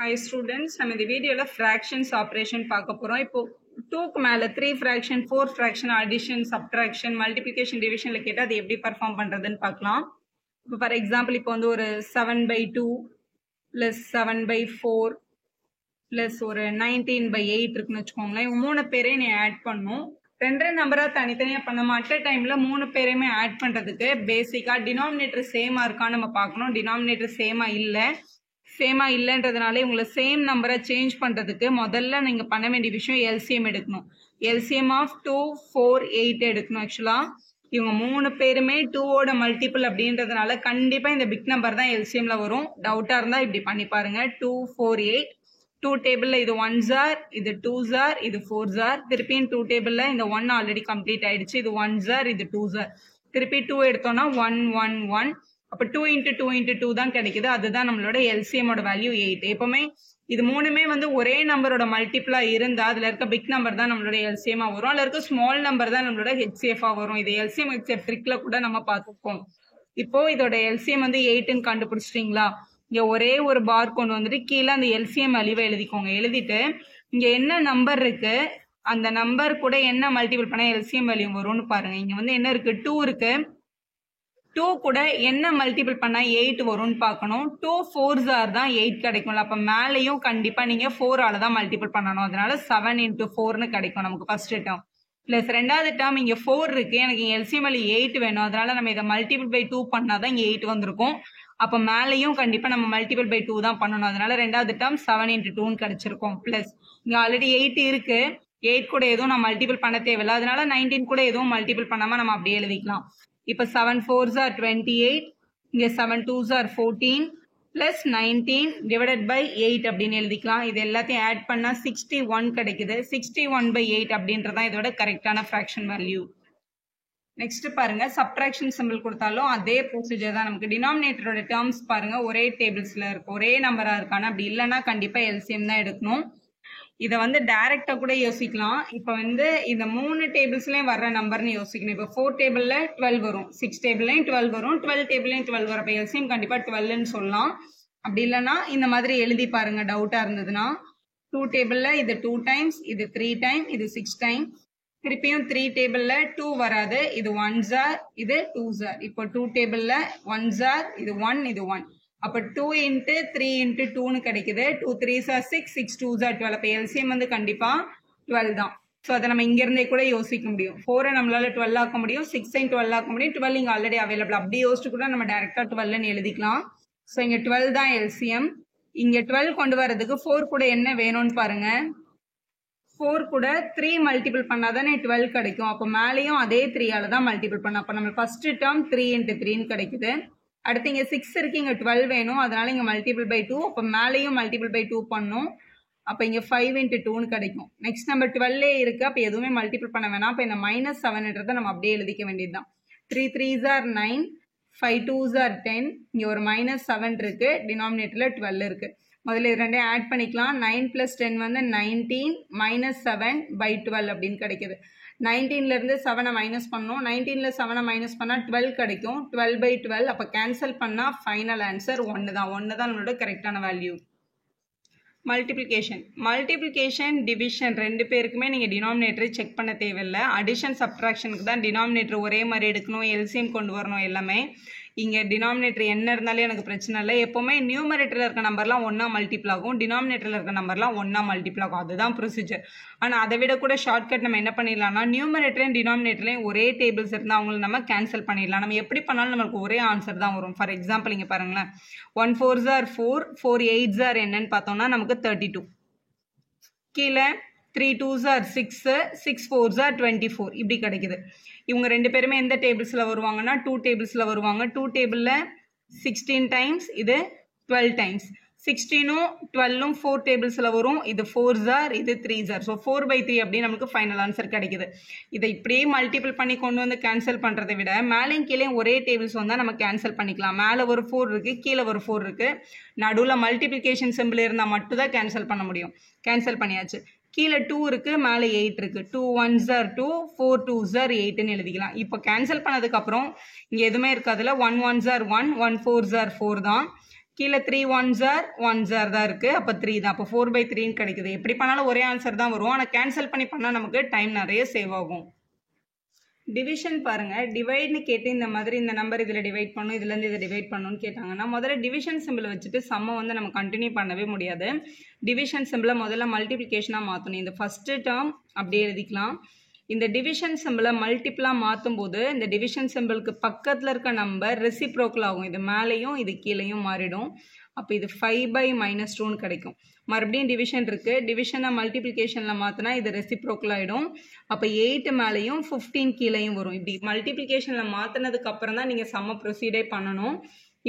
Hi students, நம்ம இந்த வீடியோல fractions operation பார்க்க போறோம். இப்போ 2க்கு மேல 3 fraction, 4 fraction, addition, subtraction, multiplication, divisionல கேட்டா அது எப்படி perform பண்றதுன்னு பார்க்கலாம். இப்போ for example இப்போ வந்து ஒரு 7/2 plus 7/4 plus ஒரு 19/8 இருக்குன்னு வச்சுக்கோங்களேன். இவங்க மூணு பேரையும் நீ ஆட் பண்ணும். ரெண்டு நம்பரா தனித்தனியா பண்ணாம அட் அ டைம்ல மூணு பேரையுமே ஆட் பண்றதுக்கு பேசிக்கா டினாமினேட்டர் சேமா இருக்கான்னு நம்ம பார்க்கணும். டினாமினேட்டர் சேமா இல்லைன்றதுனால உங்களை சேம் நம்பரை சேஞ்ச் பண்றதுக்கு முதல்ல நீங்க பண்ண வேண்டிய விஷயம் எல்சிஎம் எடுக்கணும். எல்சிஎம் ஆஃப் 2, 4, 8 எடுக்கணும். ஆக்சுவலா இவங்க மூணு பேருமே 2ஓட மல்டிபிள் அப்படின்றதுனால கண்டிப்பா இந்த பிக் நம்பர் தான் எல்சிஎம்ல வரும். டவுட்டா இருந்தா இப்படி பண்ணி பாருங்க. 2, 4, 8 2 டேபிள்ல இது 1 ஜார், இது 2 ஜார், இது 4 ஜார். திருப்பியும் 2 டேபிள்ல இந்த 1 ஆல்ரெடி கம்ப்ளீட் ஆயிடுச்சு. இது 1 ஜார், இது 2 ஜார். திருப்பி 2 எடுத்தோம்னா 1, 1, 1. அப்ப 2 into 2 into 2 தான் கிடைக்குது. அதுதான் நம்மளோட எல்சிஎம் ஓட வேல்யூ 8. எப்பவுமே இது மூணுமே வந்து ஒரே நம்பரோட மல்டிபிளா இருந்தா அதுல இருக்க பிக் நம்பர் தான் நம்மளோட எல்சிஎம்மா வரும். அதுல இருக்க ஸ்மால் நம்பர் தான் நம்மளோட ஹெச்சிஎஃப் வரும். இது எல்சிஎம் ஹெச்சிஎஃப் ட்ரிக்ல கூட நம்ம பார்த்துப்போம். இப்போ இதோட எல்சிஎம் வந்து 8ன்னு கண்டுபிடிச்சிட்டீங்களா? இங்க ஒரே ஒரு பார் கொண்டு வந்துட்டு கீழே அந்த எல்சிஎம் வேல்யூவை எழுதிக்கோங்க. எழுதிட்டு இங்க என்ன நம்பர் இருக்கு அந்த நம்பர் கூட என்ன மல்டிபிள் பண்ணா எல்சிஎம் வேல்யூ வரும்னு பாருங்க. இங்க வந்து என்ன இருக்கு? 2 இருக்கு. 2 கூட என்ன மல்டிபிள் பண்ணா 8 வரும்னு பார்க்கணும். 2 4s தான் 8 கிடைக்கும்ல. அப்ப மேலையும் கண்டிப்பா நீங்க 4ஆல தான் மல்டிபிள் பண்ணணும். அதனால 7 into 4ன்னு கிடைக்கும் நமக்கு ஃபர்ஸ்ட் டேர்ம். பிளஸ் ரெண்டாவது டேர்ம் இங்க 4 இருக்கு. எனக்கு இங்க எல்சிஎம் வேல்யூ 8 வேணும். அதனால நம்ம இதை மல்டிபிள் பை 2 பண்ணாதான் இங்க 8 வந்திருக்கும். அப்ப மேலையும் கண்டிப்பா நம்ம மல்டிபிள் பை 2 தான் பண்ணணும். அதனால ரெண்டாவது டேர்ம் 7 into 2ன்னு கிடைச்சிருக்கும். பிளஸ் இங்க ஆல்ரெடி 8 இருக்கு. 8 கூட எதுவும் நான் மல்டிபிள் பண்ண தேவையில்லை. அதனால 19 கூட எதுவும் மல்டிபிள் பண்ணாம நம்ம அப்படியே எழுதிக்கலாம். இப்ப 7 4s are 28, இங்க 7 2s are 14 plus 19 divided by 8 அப்படின்னு எழுதிக்கலாம். இது எல்லாத்தையும் ஆட் பண்ணா 61 கிடைக்குது. 61/8 அப்படின்றதான் இதோட கரெக்டான ஃபிராக்ஷன் வேல்யூ. நெக்ஸ்ட் பாருங்க, சப்ட்ராக்ஷன் சிம்பிள் கொடுத்தாலும் அதே ப்ரொசீஜர் தான். நமக்கு டினாமினேட்டரோட டேர்ம்ஸ் பாருங்க ஒரே டேபிள்ஸ்ல இருக்கு, ஒரே நம்பரா இருக்கான. அப்படி இல்லைன்னா கண்டிப்பா எல்சிஎம் தான் எடுக்கணும். இதை வந்து டைரக்டா கூட யோசிக்கலாம். இப்ப வந்து இந்த 3 டேபிள்ஸ்லயும் வர்ற நம்பர்னு யோசிக்கணும். இப்ப 4 டேபிள்ல 12 வரும், 6 டேபிள்லயும் 12 வரும், 12 டேபிள்லயும் 12 வரும். அப்ப எல்சிஎம் கண்டிப்பா 12ன்னு சொல்லலாம். அப்படி இல்லைன்னா இந்த மாதிரி எழுதி பாருங்க டவுட்டா இருந்ததுன்னா. 2 டேபிள்ல இது 2 டைம்ஸ், இது 3 டைம், இது 6 டைம். திருப்பியும் 3 டேபிள்ல 2 வராது, இது 1 ஜார், இது 2 ஜார். இப்போ 2 டேபிள்ல 1 ஜார், இது 1, இது 1. அப்ப 2 into 3 into 2ன்னு கிடைக்குது. 2 3s are 6, 6 2s are 12. அப்ப எல்சிஎம் வந்து கண்டிப்பா 12 தான். ஸோ அதை நம்ம இங்க இருந்தே கூட யோசிக்க முடியும். 4 நம்மளால 12 ஆக்க முடியும், 6 12 ஆக்க முடியும். 12 இங்க ஆல்ரெடி அவைலபிள். அப்படி யோசிச்சு கூட நம்ம டைரக்டா 12ன்னு எழுதிக்கலாம். ஸோ இங்க 12 தான் எல்சிஎம். இங்க 12 கொண்டு வரதுக்கு 4 கூட என்ன வேணும்னு பாருங்க. 4 கூட 3 மல்டிபிள் பண்ணாதானே 12 கிடைக்கும். அப்போ மேலேயும் அதே 3ஆல தான் மல்டிபிள் பண்ண. அப்போ நம்ம ஃபர்ஸ்ட் டேர்ம் 3 into 3ன்னு கிடைக்குது. அடுத்து இங்க 6 இருக்கு, இங்க 12 வேணும். அதனால இங்க மல்டிபிள் பை 2. அப்போ மேலேயும் மல்டிபிள் பை 2 பண்ணும். அப்போ இங்க 5 into 2ன்னு கிடைக்கும். நெக்ஸ்ட் நம்பர் 12 இருக்கு. அப்போ எதுவுமே மல்டிபிள் பண்ண வேணாம். அப்போ இந்த -7ன்றதை நம்ம அப்படியே எழுதிக்க வேண்டியதுதான். 3 3s are 9, 5 2s are 10. இங்க ஒரு -7 இருக்கு. டினாமினேட்டர்ல 12 இருக்கு. முதல்ல இது ரெண்டையும் ஆட் பண்ணிக்கலாம். 9 plus 10 வந்து 19 -7/12 அப்படின்னு கிடைக்குது. 19ல இருந்து 7 மைனஸ் பண்ணோம். 19ல 7 மைனஸ் பண்ணா 12 கிடைக்கும். 12/12. அப்ப கேன்சல் பண்ணா ஃபைனல் ஆன்சர் 1 தான். 1 தான் நம்மளோட கரெக்டான வேல்யூ. மல்டிபிளிகேஷன் டிவிஷன் ரெண்டு பேருக்குமே நீங்க டினாமினேட்டரை செக் பண்ண தேவையில்லை. அடிஷன் சப்ட்ராக்ஷனுக்கு தான் டினாமினேட்டர் ஒரே மாதிரி எடுக்கணும், எல்சிஎம் கொண்டு வரணும் எல்லாமே. இங்க டினாமினேட்டர் என்ன இருந்தாலே எனக்கு பிரச்சனை இல்லை. எப்பவுமே நியூமரேட்டர்ல இருக்க நம்பர்லாம் ஒன்னா மல்டிபிள் ஆகும், டினாமினேட்டர்ல இருக்க நம்பர்லாம் ஒன்னா மல்டிபிள் ஆகும். அதுதான் ப்ரொசீஜர். ஆனா அதை விட கூட ஷார்ட்கட் நம்ம என்ன பண்ணிடலாம்னா, நியூமரேட்டரையும் டினாமினேட்டர்லையும் ஒரே டேபிள்ஸ் இருந்தால் அவங்களை நம்ம கேன்சல் பண்ணிடலாம். நம்ம எப்படி பண்ணாலும் நம்மளுக்கு ஒரே ஆன்சர் தான் வரும். ஃபார் எக்ஸாம்பிள் இங்க பாருங்களேன், 1 4s are 4, 4 8s are என்னன்னு பார்த்தோம்னா நமக்கு 32. கீழே 3 2s are 6, 6 4s are 24. இப்படி கிடைக்குது. இவங்க ரெண்டு பேருமே எந்த டேபிள்ஸ்ல வருவாங்கன்னா 2 டேபிள்ஸ்ல வருவாங்க. 2 டேபிள்ல 16 டைம்ஸ், இது 12 டைம்ஸ். 16ம் 12ம் 4 டேபிள்ஸ்ல வரும். இது 4s are, இது 3s are. ஸோ 4/3 அப்படின்னு நமக்கு ஃபைனல் ஆன்சர் கிடைக்குது. இதை இப்படியே மல்டிபிள் பண்ணி கொண்டு வந்து கேன்சல் பண்றதை விட மேலேயும் கீழே ஒரே டேபிள்ஸ் வந்தா நம்ம கேன்சல் பண்ணிக்கலாம். மேலே ஒரு 4 இருக்கு, கீழே ஒரு 4 இருக்கு. நடுவில் மல்டிபிளிகேஷன் சிம்பிள் இருந்தால் மட்டும் தான் கேன்சல் பண்ண முடியும். கேன்சல் பண்ணியாச்சு. கீழே 2 இருக்கு, மேலே 8 இருக்கு. 2 1s are 2, 4 2s are 8ன்னு எழுதிக்கலாம். இப்போ கேன்சல் பண்ணதுக்கு அப்புறம் இங்க எதுவுமே இருக்காதுல. 1 1s are 1, 1 4s are 4 தான். கீழே 3 1s are 1s are தான் இருக்குது, அப்போ 3 தான், அப்போ 4/3 கிடைக்குது. எப்படி பண்ணாலும் ஒரே ஆன்சர் தான் வரும், ஆனால் கேன்சல் பண்ணி பண்ணால் நமக்கு டைம் நிறைய சேவ் ஆகும். டிவிஷன் பாருங்கள், டிவைட்னு கேட்டு இந்த மாதிரி இந்த நம்பர் இதில் டிவைட் பண்ணணும், இதுலேருந்து இதை டிவைட் பண்ணணும்னு கேட்டாங்கன்னா முதல்ல டிவிஷன் சிம்பிளை வச்சுட்டு சம்மை வந்து நம்ம கண்டினியூ பண்ணவே முடியாது. டிவிஷன் சிம்பிளை முதல்ல மல்டிப்ளிகேஷனாக மாற்றணும். இந்த ஃபஸ்ட்டு டேர்ம் அப்படியே எழுதிக்கலாம். இந்த டிவிஷன் சிம்பிளை மல்டிப்ளாக மாற்றும் போது இந்த டிவிஷன் சிம்பிளுக்கு பக்கத்தில் இருக்க நம்பர் ரெசிப்ரோக்கல் ஆகும். இது மேலேயும் இது கீழேயும் மாறிடும். அப்போ இது 5/-2ன்னு கிடைக்கும். மறுபடியும் டிவிஷன் இருக்குது, டிவிஷனை மல்டிப்ளிகேஷனில் மாற்றினா இது ரெசிப்ரோக்கல் ஆகிடும். அப்போ 8 மேலேயும் 15 கீழேயும் வரும். இப்படி மல்டிப்ளிகேஷனில் மாற்றினதுக்கு அப்புறம் தான் நீங்கள் சம்ம ப்ரொசீடே பண்ணணும்.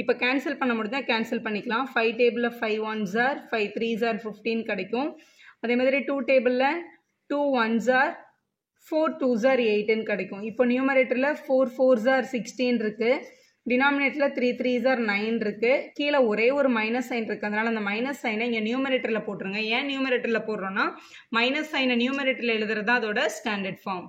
இப்போ கேன்சல் பண்ண முடிஞ்சா கேன்சல் பண்ணிக்கலாம். 5 டேபிளில் 5 1s are 5 3s are 15 கிடைக்கும். அதே மாதிரி 2 டேபிளில் 2 1s are 4 2s are 8ன்னு கிடைக்கும். இப்போ நியூமரேட்டரில் 4 4s are 16 இருக்குது, டினாமினேட்டரில் 3 3s are 9 இருக்குது. கீழே ஒரே ஒரு மைனஸ் சைன் இருக்குது, அதனால் அந்த மைனஸ் சைனை இங்கே நியூமரேட்டரில் போட்டுருங்க. ஏன் நியூமரேட்டரில் போடுறோன்னா மைனஸ் சைனை நியூமரேட்டரில் எழுதுறது தான் அதோட ஸ்டாண்டர்ட் ஃபார்ம்.